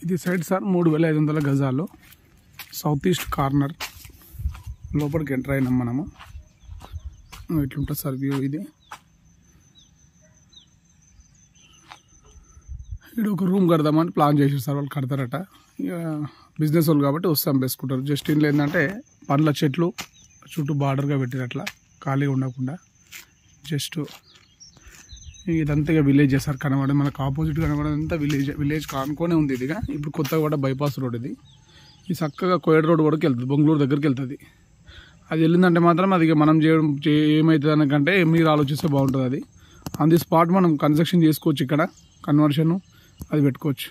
ఇది side sir 3500 గజాలు, south east corner. లోపలికి ఎంటర్ అయినాం మనము. ఇట్లుంటుంది సార్ వ్యూ. ఇది ఇక్కడ ఒక రూమ్ కడదామని ప్లాన్ చేసారు సార్. వాళ్ళు కడతారట. ఇక బిజినెస్ వాళ్ళు కాబట్టి వస్తే అమ్మేసుకుంటారు. జస్ట్ ఇంట్లో ఏంటంటే పండ్ల చెట్లు చుట్టూ బార్డర్గా పెట్టారు, అట్లా ఖాళీగా ఉండకుండా. జస్ట్ ఇదంతా ఇక విలేజ్ సార్. కనబడే మనకు ఆపోజిట్ కనబడేదంతా విలేజ్ కానుకొనే ఉంది. ఇదిగా ఇప్పుడు కొత్తగా కూడా బైపాస్ రోడ్ ఇది. ఇది చక్కగా కోయడ్ రోడ్ వరకు వెళ్తుంది, బొంగళూరు దగ్గరికి వెళ్తుంది. అది వెళ్ళిందంటే మాత్రం అది మనం చేయడం ఏమవుతుంది అనకంటే మీరు ఆలోచిస్తే బాగుంటుంది. అది ఆన్ ది స్పాట్ మనం కన్స్ట్రక్షన్ చేసుకోవచ్చు, ఇక్కడ కన్వర్షన్ అది పెట్టుకోవచ్చు.